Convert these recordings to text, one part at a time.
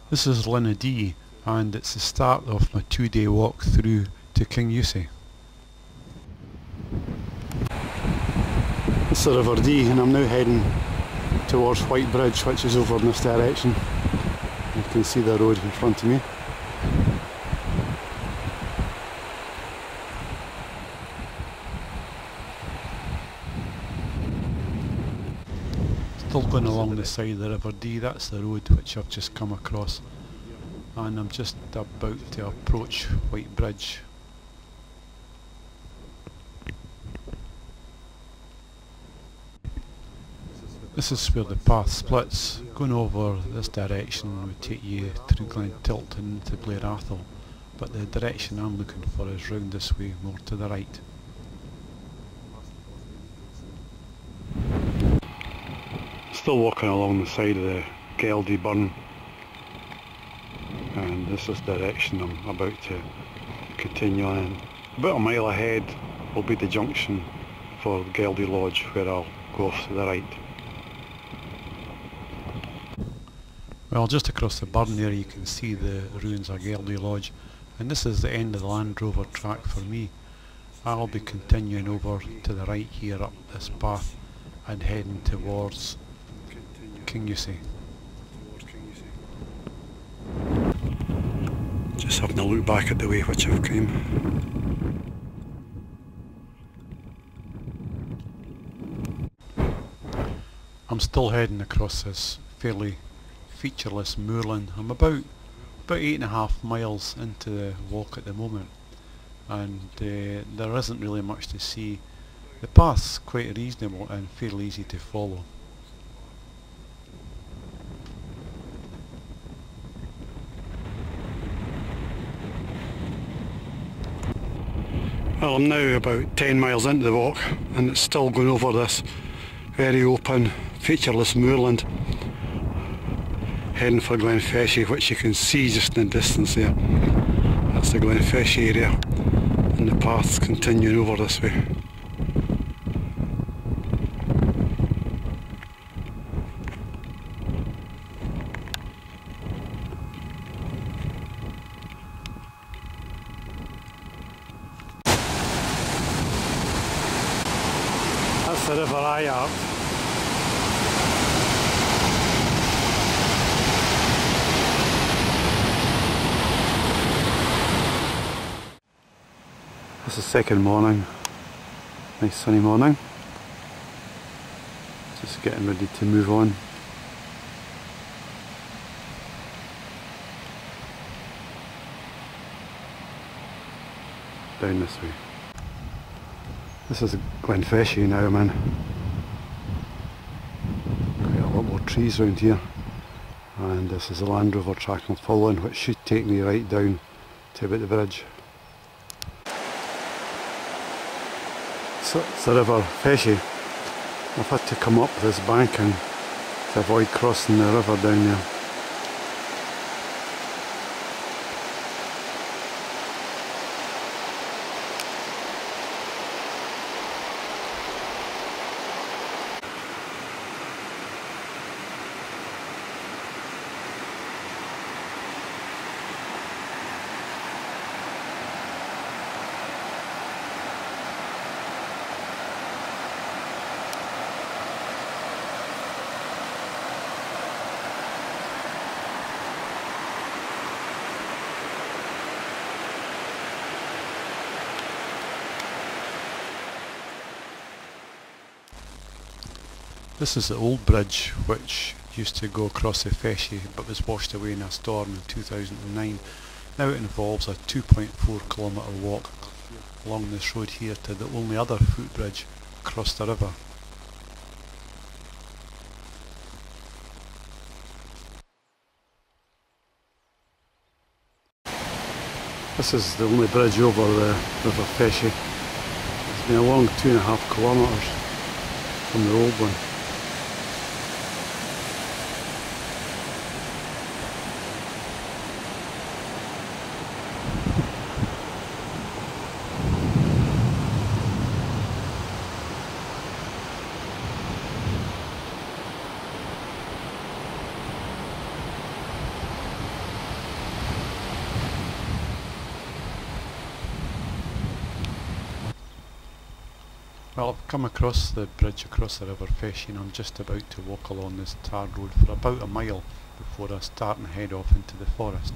This is Linn O Dee, and it's the start of my 2-day walk through to Kingussie. It's the River Dee, and I'm now heading towards White Bridge, which is over in this direction. You can see the road in front of me. Still going along the side of the River Dee. That's the road which I've just come across, and I'm just about to approach White Bridge. This is where the path splits. Going over this direction would take you through Glen Geldie into Blair Athol, but the direction I'm looking for is round this way, more to the right. Still walking along the side of the Geldie burn, and this is the direction I'm about to continue on. About a mile ahead will be the junction for the Geldie Lodge, where I'll go off to the right. Well, just across the burn there you can see the ruins of Geldie Lodge, and this is the end of the Land Rover track for me. I'll be continuing over to the right here up this path and heading towards Kingussie. Just having a look back at the way which I've come. I'm still heading across this fairly featureless moorland. I'm about 8.5 miles into the walk at the moment, and there isn't really much to see. The path's quite reasonable and fairly easy to follow. Well, I'm now about 10 miles into the walk, and it's still going over this very open, featureless moorland, heading for Glen Feshie, which you can see just in the distance there. That's the Glen Feshie area, and the path's continuing over this way. That's the River Ayart. This is second morning, nice sunny morning, just getting ready to move on. Down this way. This is Glen Feshie now I'm in. Quite a lot more trees around here, and this is the Land Rover track I'm following, which should take me right down to about the bridge. So it's the River Feshie. I've had to come up this banking to avoid crossing the river down there. This is the old bridge which used to go across the Feshie but was washed away in a storm in 2009. Now it involves a 2.4 kilometre walk along this road here to the only other footbridge across the river. This is the only bridge over the River Feshie. It's been along 2.5 kilometres from the old one. Well, I've come across the bridge across the River Feshie and I'm just about to walk along this tarred road for about a mile before I start and head off into the forest.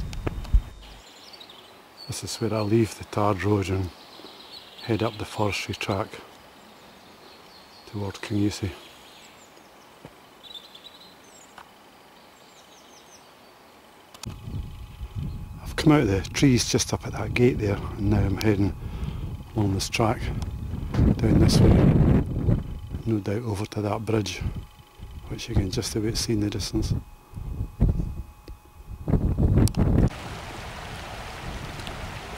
This is where I leave the tarred road and head up the forestry track toward Kingussie. I've come out of the trees just up at that gate there and now I'm heading along this track down this way, no doubt over to that bridge which you can just about see in the distance.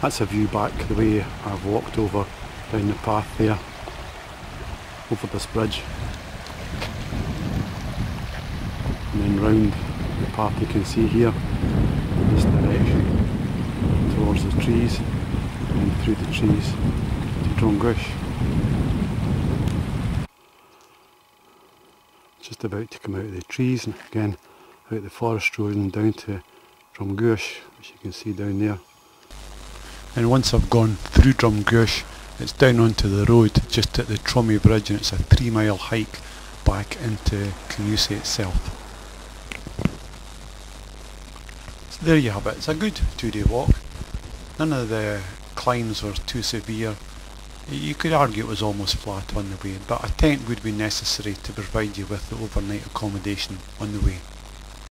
That's a view back the way I've walked over down the path there, over this bridge, and then round the path you can see here in this direction towards the trees and through the trees to Drumgush. Just about to come out of the trees and again out the forest road and down to Drumgush, which you can see down there. And once I've gone through Drumgush, it's down onto the road just at the Trummy Bridge and it's a 3-mile hike back into Kingussie itself. So there you have it, it's a good 2-day walk. None of the climbs were too severe. You could argue it was almost flat on the way, but a tent would be necessary to provide you with the overnight accommodation on the way.